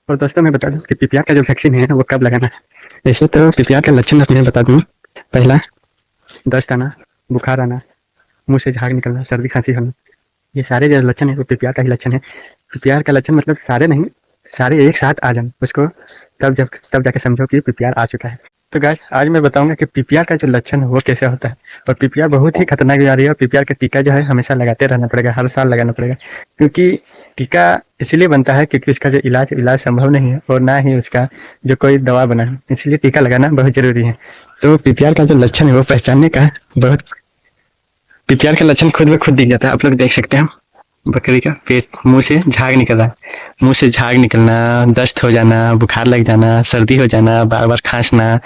और दोस्तों मैं बता दूं कि पीपीआर का जो वैक्सीन है वो कब लगाना है। ऐसे तो पीपीआर का लक्षण मैं बता दूं। पहला, दस्त आना, बुखार आना, मुंह से झाग निकलना, सर्दी खांसी होना, ये सारे जो लक्षण है वो पीपीआर का ही लक्षण है। पीपीआर का लक्षण मतलब सारे नहीं, सारे एक साथ आ जाए उसको, तब जाके समझो कि पीपीआर आ चुका है। तो गाइस आज मैं बताऊंगा कि पीपीआर का जो लक्षण है वो कैसे होता है। और पीपीआर बहुत ही खतरनाक बीमारी है और पीपीआर का टीका जो है हमेशा लगाते रहना पड़ेगा, हर साल लगाना पड़ेगा। क्योंकि टीका इसलिए बनता है क्योंकि इसका जो इलाज संभव नहीं है और ना ही उसका जो कोई दवा बना है, इसलिए टीका लगाना बहुत जरूरी है। तो पीपीआर का जो लक्षण है वो पहचानने का बहुत, पीपीआर का लक्षण खुद ब खुद दिख जाता है। आप लोग देख सकते हैं बकरी का पेट, मुंह से झाग निकल रहा है, मुंह से झाग निकलना, दस्त हो जाना, बुखार लग जाना, सर्दी हो जाना, बार बार खांसना,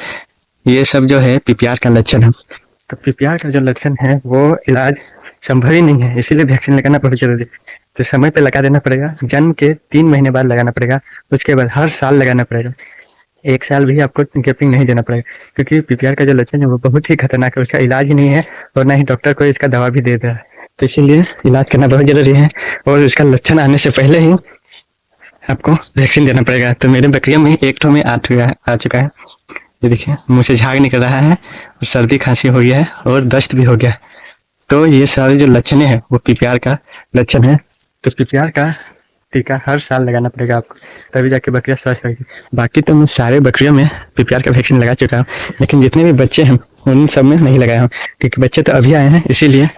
ये सब जो है पीपीआर का लक्षण है। तो पीपीआर का जो लक्षण है वो इलाज संभव ही नहीं है, इसीलिए वैक्सीन लगाना बहुत जरूरी है। तो समय पे लगा देना पड़ेगा, जन्म के 3 महीने बाद लगाना पड़ेगा, उसके बाद हर साल लगाना पड़ेगा। एक साल भी आपको गैपिंग नहीं देना पड़ेगा, क्योंकि पीपीआर का जो लक्षण है वो बहुत ही खतरनाक है, उसका इलाज ही नहीं है और ना ही डॉक्टर को इसका दवा भी दे रहा है। तो इसीलिए इलाज करना बहुत जरूरी है और इसका लक्षण आने से पहले ही आपको वैक्सीन देना पड़ेगा। तो मेरे बकरियों में एक ठो में आ चुका है। ये देखिए मुंह से झाग निकल रहा है और सर्दी खांसी हो गया है और दस्त भी हो गया है। तो ये सारे जो लक्षण है वो पीपीआर का लक्षण है। तो पीपीआर का टीका हर साल लगाना पड़ेगा आपको, तभी जाके बकरियां स्वस्थ रहेगी। बाकी तो मैं सारे बकरियों में पीपीआर का वैक्सीन लगा चुका हूँ, लेकिन जितने भी बच्चे हैं उन सब में नहीं लगाया हूँ, क्योंकि बच्चे तो अभी आए हैं इसलिए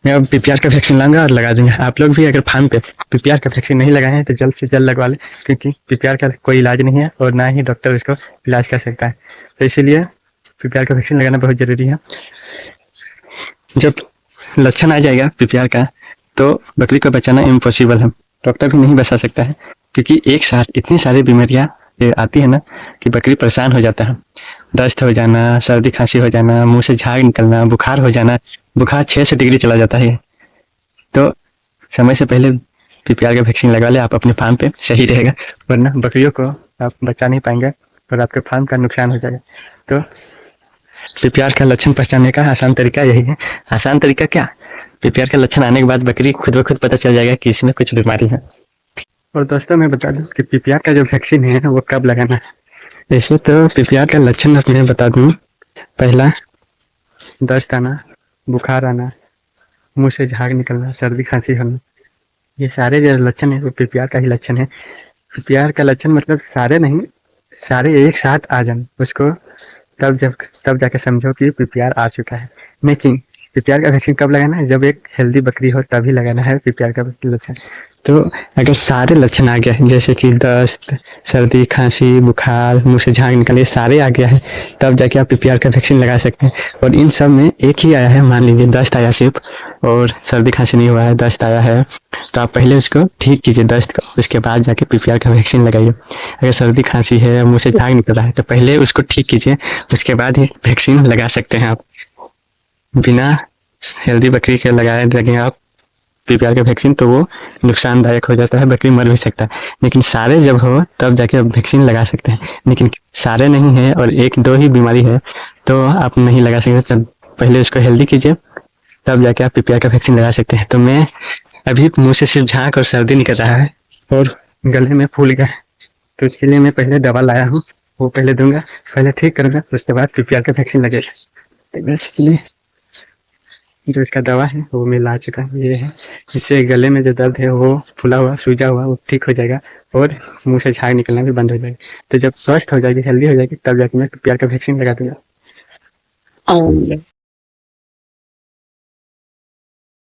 मैं अब पीपीआर का वैक्सीन लाऊंगा और लगा दूंगा। आप लोग भी अगर फार्म पे पीपीआर का वैक्सीन नहीं लगाए हैं तो जल्द से जल्द लगवा लें, क्योंकि पीपीआर का कोई इलाज नहीं है और ना ही डॉक्टर इसको इलाज कर सकता है। तो इसीलिए पीपीआर का वैक्सीन लगाना बहुत जरूरी है। जब लक्षण आ जाएगा पीपीआर का तो बकरी को बचाना इम्पॉसिबल है, डॉक्टर भी नहीं बचा सकता है, क्योंकि एक साथ इतनी सारी बीमारियां आती है ना कि बकरी परेशान हो जाता है। दस्त हो जाना, सर्दी खांसी हो जाना, मुंह से झाग निकलना, बुखार हो जाना, बुखार 600 डिग्री चला जाता है। तो समय से पहले पीपीआर का वैक्सीन लगा ले आप अपने फार्म पे, सही रहेगा, वरना बकरियों को आप बचा नहीं पाएंगे और आपके फार्म का नुकसान हो जाएगा। तो पीपीआर का लक्षण पहचानने का आसान तरीका यही है। आसान तरीका क्या, पीपीआर का लक्षण आने के बाद बकरी खुद ब खुद पता चल जाएगा कि इसमें कुछ बीमारी है। और दोस्तों मैं बता दूं कि पीपीआर का जो वैक्सीन है वो कब लगाना है। ऐसे तो पीपीआर का लक्षण मैं बता दूं। पहला, दस्त आना, बुखार आना, मुंह से झाग निकलना, सर्दी खांसी होना, ये सारे जो लक्षण है वो पीपीआर का ही लक्षण है। पीपीआर का लक्षण मतलब सारे नहीं, सारे एक साथ आ जाए उसको, तब जाके समझो कि पीपीआर आ चुका है। लेकिन पीपीआर का वैक्सीन कब लगाना है, जब एक हेल्दी बकरी हो तभी लगाना है पीपीआर का लक्षण। तो अगर सारे लक्षण आ गया है, जैसे कि दस्त, सर्दी खांसी, बुखार, मुंह से झाग निकले, सारे आ गया है, तब जाके आप पीपीआर का वैक्सीन लगा सकते हैं। और इन सब में एक ही आया है, मान लीजिए दस्त आया सिर्फ और सर्दी खांसी नहीं हुआ है, दस्त आया है, तो आप पहले उसको ठीक कीजिए दस्त को, उसके बाद जाके पीपीआर का वैक्सीन लगाइए। अगर सर्दी खांसी है, मुंह से झाग निकल रहा है, तो पहले उसको ठीक कीजिए, उसके बाद ही वैक्सीन लगा सकते हैं आप। बिना हेल्दी बकरी के लगाए देंगे आप पीपीआर का वैक्सीन तो वो नुकसानदायक हो जाता है, बकरी मर भी सकता है। लेकिन सारे जब हो तब जाके आप वैक्सीन लगा सकते हैं, लेकिन सारे नहीं है और एक दो ही बीमारी है तो आप नहीं लगा सकते। पहले उसको हेल्दी कीजिए, तब जाके आप पीपीआर का वैक्सीन लगा सकते हैं। तो मैं अभी मुंह से सिर्फ झाग और सर्दी निकल रहा है और गले में फूल गया है, तो इसके लिए मैं पहले दवा लाया हूँ, वो पहले दूंगा, पहले ठीक करूंगा, उसके बाद पीपीआर का वैक्सीन लगेगा। इसलिए जो इसका दवा है वो मैं ला चुका हूँ, ये है, इससे गले में जो दर्द है वो फूला हुआ सूजा हुआ वो ठीक हो जाएगा और मुंह से झाग निकलना भी बंद हो जाएगा। तो जब स्वस्थ हो जाएगी, हेल्दी हो जाएगी, तब जाके मैं पीपीआर का वैक्सीन लगा दूंगा।